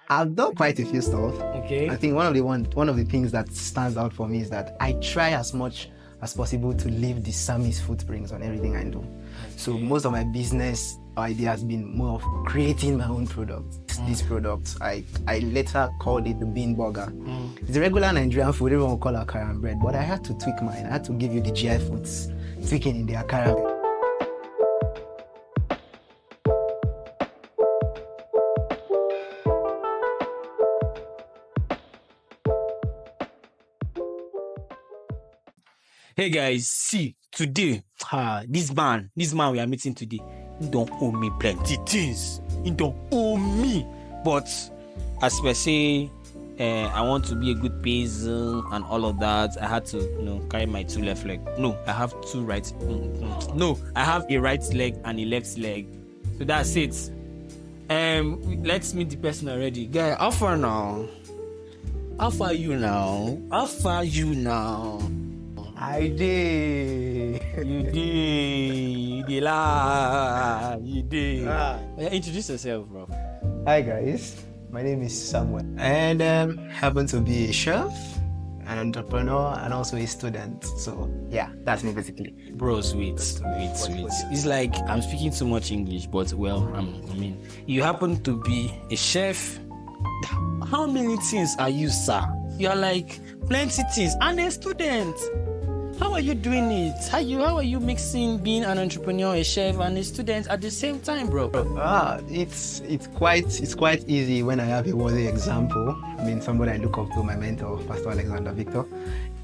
I've done quite a few stuff. Okay. I think one of the things that stands out for me is that I try as much as possible to leave the Sammy's footprints on everything I do. So most of my business idea has been more of creating my own product. This product, I later called it the bean burger. It's a regular Nigerian food, everyone will call akara and bread, but I had to tweak mine. I had to give you the GI foods, tweaking in the akara. Hey guys, see today, this man we are meeting today, he don't owe me plenty things. He don't owe me, but as per say, I want to be a good person and all of that. I had to, carry my two left leg. No, I have two right. No, I have a right leg and a left leg. So that's it. Let's meet the person already. Guy, how far now? How far you now? How far you now? I did. You did lie. You did. Yeah, introduce yourself, bro. Hi guys, my name is Samuel, and happen to be a chef, an entrepreneur, and also a student. So yeah, that's me basically. Bro, sweet. It's like I'm speaking too much English, but well, I mean, you happen to be a chef. How many things are you, sir? You are like plenty things, and a student. How are you doing it? How are you mixing being an entrepreneur, a chef, and a student at the same time, bro? It's quite easy when I have a worthy example. I mean, somebody I look up to, my mentor, Pastor Alexander Victor,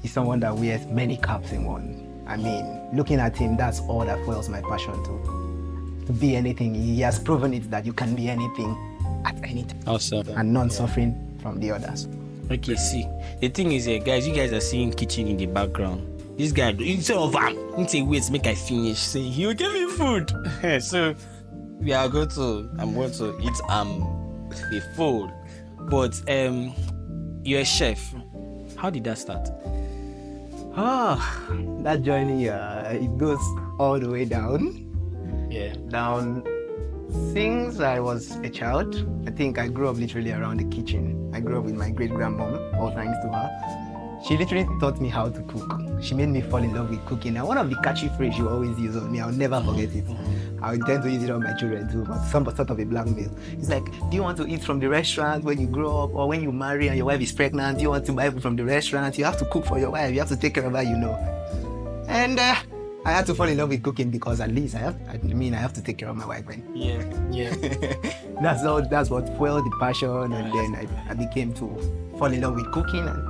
is someone that wears many caps in one. I mean, looking at him, that's all that fuels my passion to be anything. He has proven it that you can be anything at any time. Awesome. And non-suffering from the others. Okay, see, the thing is, guys, you guys are seeing kitchen in the background. This guy, instead of he say, wait, make I finish. Say, he'll give me food. So I'm going to eat the food. But you're a chef. How did that start? That journey, it goes all the way down. Yeah. Down since I was a child. I think I grew up literally around the kitchen. I grew up with my great-grandmom, all thanks to her. She literally taught me how to cook. She made me fall in love with cooking. And one of the catchy phrases you always use on me, I'll never forget it. I intend to use it on my children too, but some sort of a blackmail. It's like, do you want to eat from the restaurant when you grow up, or when you marry and your wife is pregnant? Do you want to buy food from the restaurant? You have to cook for your wife. You have to take care of her, And I had to fall in love with cooking because at least I have to take care of my wife. Right? Yeah. That's what fueled the passion, and then I became to fall in love with cooking. And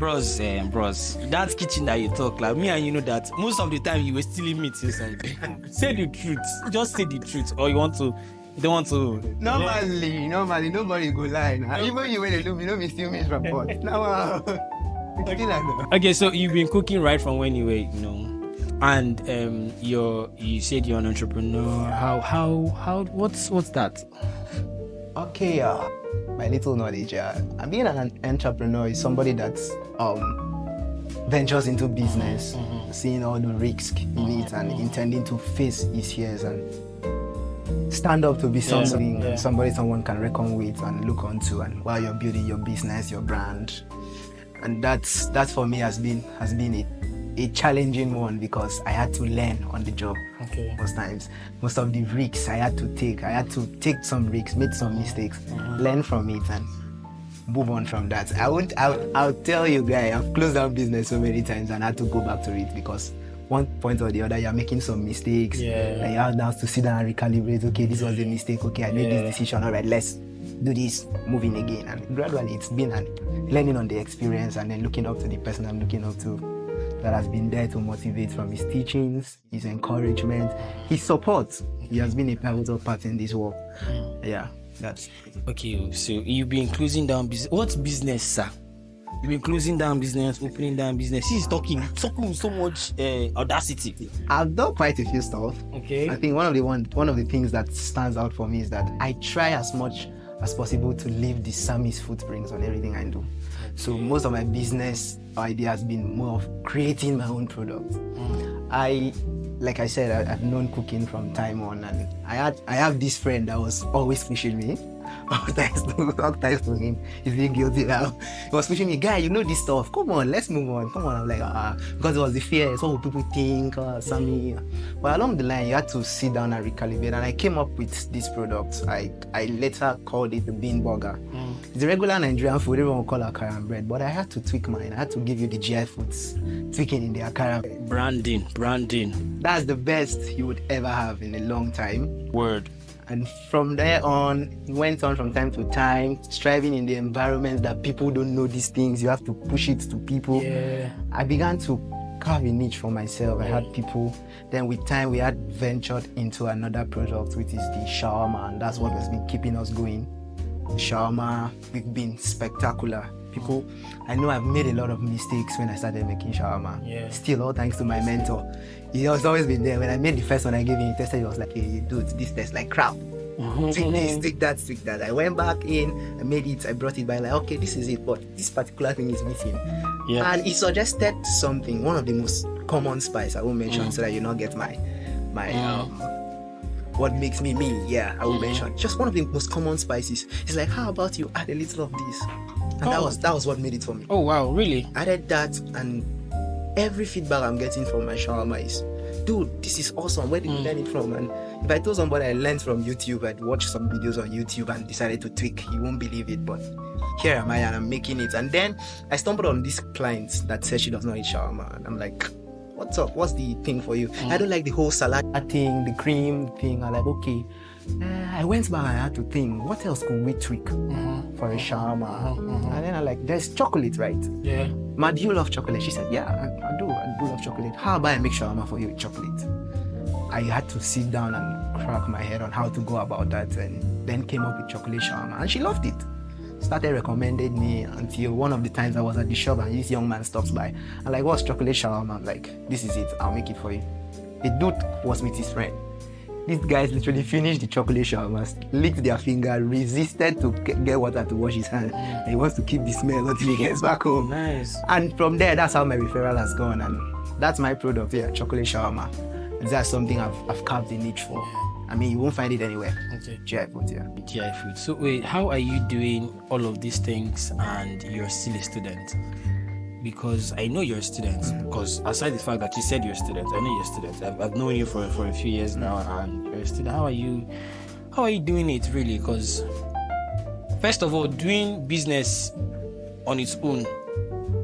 bros, that kitchen that you talk, like me and you know that most of the time you were stealing meat inside. Say the truth. Just say the truth. Or you don't want to. Normally, nobody go lie. Now. Even you when they look, me steal meat from pot. Now, okay, so you've been cooking right from when you were, and you said you're an entrepreneur. How what's that? Okay, my little knowledge. Being an entrepreneur is somebody that ventures into business, seeing all the risk in it and intending to face his fears and stand up to be somebody someone can reckon with and look onto, and while you're building your business, your brand. And that's for me has been a challenging one because I had to learn on the job. Okay. Most of the risks I had to take some risks, make some mistakes, learn from it, and move on from that. I'll tell you, guy, I've closed down business so many times and had to go back to it because one point or the other you're making some mistakes. And you have now to sit down and recalibrate. Okay, this was a mistake. Okay, I made this decision. All right, let's do this, moving again. And gradually it's been learning on the experience and then looking up to the person I'm looking up to, that has been there to motivate from his teachings, his encouragement, his support. He has been a pivotal part in this work. Yeah, that's okay. So you've been closing down business. What's business, sir? You've been closing down business, opening down business. He's talking with so much audacity. I've done quite a few stuff. Okay. I think one of the things that stands out for me is that I try as much as possible to leave the Sammy's footprints on everything I do. So most of my business idea has been more of creating my own product. Like I said, I've known cooking from time on, and I have this friend that was always pushing me. all thanks to him. He's being guilty now. He was pushing me, guy, you know this stuff. Come on, let's move on. Come on. I'm like, because it was the fear. What will people think? Sammy. But along the line, you had to sit down and recalibrate. And I came up with this product. I later called it the bean burger. It's a regular Nigerian food. Everyone will call akara and bread. But I had to tweak mine. I had to give you the GI foods tweaking in the akara. Branding. That's the best you would ever have in a long time. Word. And from there on, it went on from time to time, striving in the environment that people don't know these things. You have to push it to people. Yeah. I began to carve a niche for myself. I had people. Then with time, we had ventured into another product, which is the shawarma. And that's what has been keeping us going. Shawarma, we've been spectacular. People, I know I've made a lot of mistakes when I started making shawarma. Yeah. Still, all thanks to my mentor. He has always been there. When I made the first one, I gave him, he tested, he was like, hey, dude, this tastes like crap. Take this, take that. I went back in, I made it, I brought it by, like, okay, this is it, but this particular thing is missing. Yeah. And he suggested something, one of the most common spice, I won't mention so that you not get my what makes me me. Yeah, I will mention. Just one of the most common spices. He's like, how about you add a little of this? And that was what made it for me. Oh wow, really? Added that, and every feedback I'm getting from my shawarma is, dude, this is awesome. Where did you learn it from? And if I told somebody I learned from YouTube, I'd watched some videos on YouTube and decided to tweak, you won't believe it, but here am I and I'm making it. And then I stumbled on this client that said she does not eat shawarma, and I'm like, what's up? What's the thing for you? I don't like the whole salad thing, the cream thing. I'm like, okay. I went back and I had to think, what else could we tweak for a shawarma? And then I'm like, there's chocolate, right? Yeah. Ma, do you love chocolate? She said, yeah, I do love chocolate. How about I make shawarma for you with chocolate? I had to sit down and crack my head on how to go about that, and then came up with chocolate shawarma, and she loved it. Started recommending me until one of the times I was at the shop and this young man stops by. I'm like, what's chocolate shawarma? I'm like, this is it, I'll make it for you. The dude was with his friend. These guys literally finished the chocolate shawarma, licked their finger, resisted to get water to wash his hands. And he wants to keep the smell until he gets back home. Nice. And from there, that's how my referral has gone. And that's my product here, chocolate shawarma. And that's something I've carved a niche for. I mean, you won't find it anywhere. Okay. GI food, yeah. GI food. So wait, how are you doing all of these things and you're still a student? Because I know you're a student. Because aside the fact that you said you're a student, I know you're a student. I've known you for a few years now, and you're a student. How are you doing it really? Because first of all, doing business on its own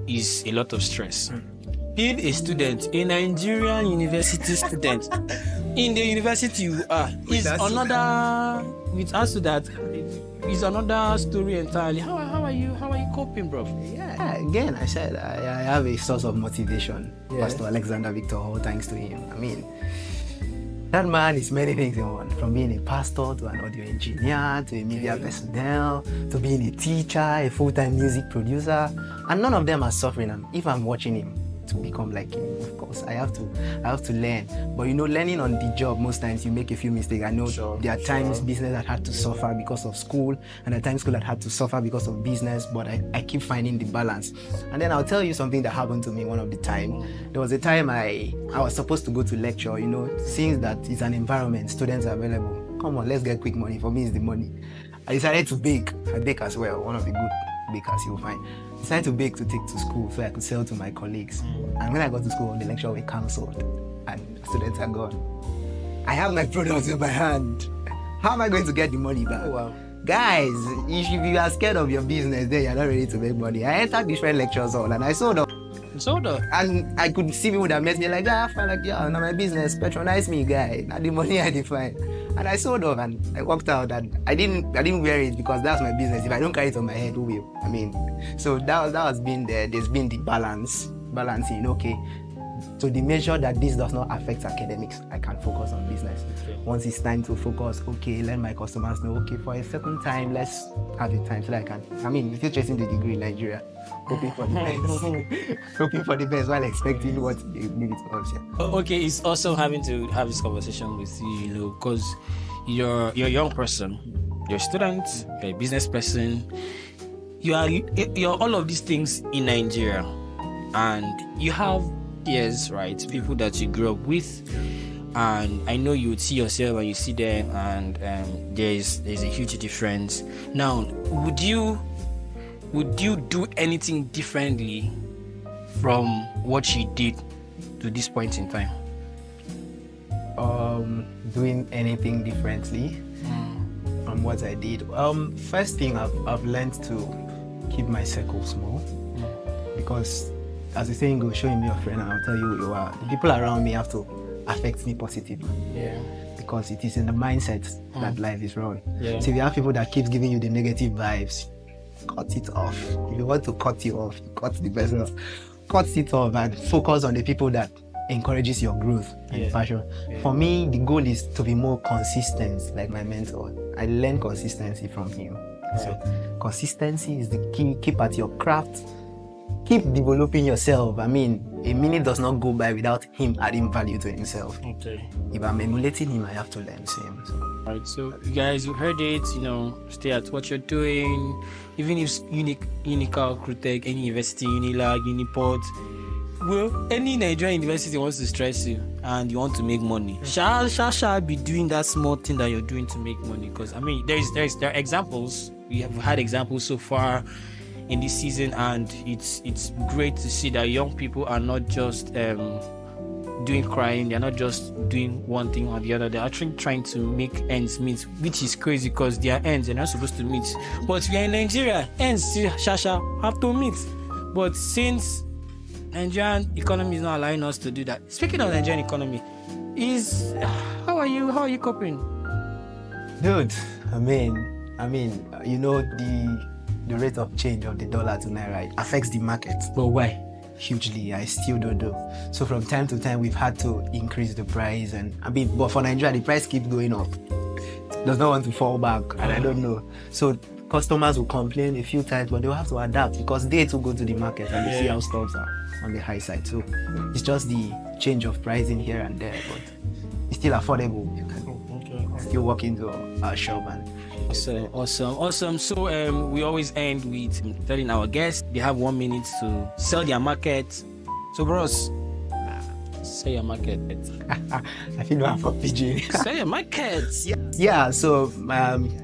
is a lot of stress. Being a student, a Nigerian university student, in the university you are, is another. With us to that, is another story entirely. How are you coping, bro? Yeah, again, I said I have a source of motivation. Yeah. Pastor Alexander Victor Hall, thanks to him. I mean, that man is many things in one. From being a pastor to an audio engineer to a media personnel to being a teacher, a full-time music producer, and none of them are suffering. And if I'm watching him to become like him, of course, I have to learn. But you know, learning on the job, most times you make a few mistakes. I know there are times business that had to suffer because of school, and at times school that had to suffer because of business, but I keep finding the balance. And then I'll tell you something that happened to me one of the time. There was a time I was supposed to go to lecture, you know, since that it's an environment, students are available. Come on, let's get quick money. For me, it's the money. I decided to bake. I bake as well, one of the good bakers you'll find. I decided to bake to take to school so I could sell to my colleagues. And when I got to school, the lecture were cancelled and students are gone. I have my products in my hand. How am I going to get the money back? Oh, wow. Guys, if you are scared of your business, then you're not ready to make money. I entered different lectures hall and I sold up. And I could see people that met me like, fine, like, yeah, now my business, patronize me, guy. Now the money I define. And I sold off and I walked out, and I didn't wear it because that's my business. If I don't carry it on my head, who will? I mean, so that has been there. There's been the balancing, okay. So the measure that this does not affect academics, I can focus on business. Okay. Once it's time to focus, okay, let my customers know, okay, for a certain time, let's have a time so that we're still chasing the degree in Nigeria, hoping for the best, hoping for the best while expecting what they give it to us. Yeah. Okay, it's awesome having to have this conversation with you, you know, because you're a young person, you're a student, you're a business person, you're all of these things in Nigeria, and you have peers, right? People that you grew up with, and I know you would see yourself when you see them, and there's a huge difference. Now, would you do anything differently from what you did to this point in time? Doing anything differently from what I did. First thing, I've learned to keep my circle small, because as the saying goes, showing me your friend and I'll tell you who you are. The people around me have to affect me positively. Yeah. Because it is in the mindset that life is run. Yeah. So if you have people that keeps giving you the negative vibes, cut it off. If you want to cut you off, cut the person off. Cut it off and focus on the people that encourages your growth and passion. For me, the goal is to be more consistent, like my mentor. I learned consistency from him. So consistency is the key. Keep at your craft. Keep developing yourself. I mean, a minute does not go by without him adding value to himself. Okay. If I'm emulating him, I have to learn same. So. Right, so you guys, you heard it, stay at what you're doing. Even if Unical, Crutech, any university, Unilag, Uniport, well, any Nigerian university wants to stress you and you want to make money. Shall be doing that small thing that you're doing to make money. Because I mean, there are examples. We have had examples so far in this season, and it's great to see that young people are not just doing crime. They're not just doing one thing or the other. They're actually trying to make ends meet, which is crazy because their ends are not supposed to meet. But we are in Nigeria, ends still have to meet. But since Nigerian economy is not allowing us to do that. Speaking of Nigerian economy, how are you coping? Dude, I mean, the rate of change of the dollar to naira affects the market. But why? Hugely. I still don't know. So from time to time, we've had to increase the price, but for Nigeria, the price keeps going up. It does not want to fall back, and I don't know. So customers will complain a few times, but they'll have to adapt because they too go to the market and they see how stocks are on the high side. So it's just the change of pricing here and there, but it's still affordable. You can still walk into our shop and Awesome. So we always end with telling our guests they have 1 minute to sell their market. So bros, sell your market. I feel I'm for PJ. Sell your market. Yeah. So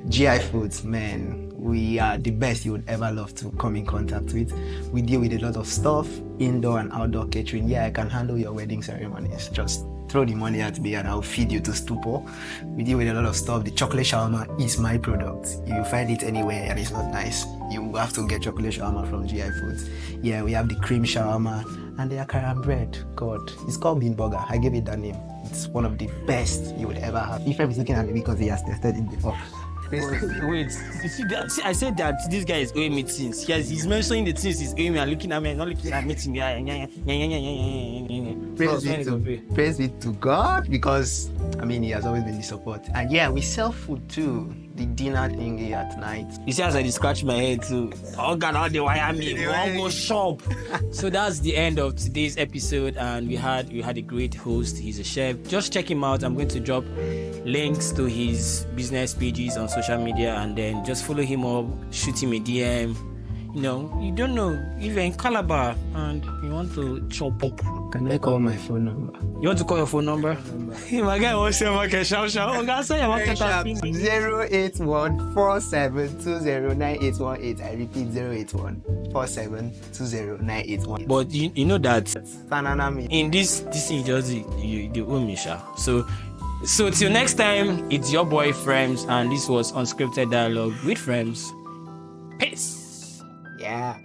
GI Foods, man, we are the best you would ever love to come in contact with. We deal with a lot of stuff, indoor and outdoor catering. Yeah, I can handle your wedding ceremonies. Just throw the money at me and I'll feed you to stupor. We deal with a lot of stuff. The chocolate shawarma is my product. If you find it anywhere and it's not nice, you have to get chocolate shawarma from GI Foods. Yeah, we have the cream shawarma and the akara bread. God, it's called Bean Burger. I gave it that name. It's one of the best you would ever have. Fremz is looking at me because he has tested it before. Wait, see, I said that this guy is owing me things. He's mentioning the things he's owing me and looking at me and not looking at me. Praise be to God, because he has always been the support. And yeah, we sell food too. The dinner thingy at night. You see, as I scratch my head too. Oh God, all the wire me. One go shop. So that's the end of today's episode, and we had a great host. He's a chef. Just check him out. I'm going to drop links to his business pages on social media, and then just follow him up, shoot him a DM. You don't know if you're in Calabar and you want to chop up. Can I call my phone number? You want to call your phone number? My guy wants your market. Shout. Oh, God, say your market. 08147209818. I repeat, 08147209818. But you know that in this thing, you owe me, Sha. So till next time, it's your boy Fremz, and this was Unskripted Dialogue with Fremz. Peace. Yeah.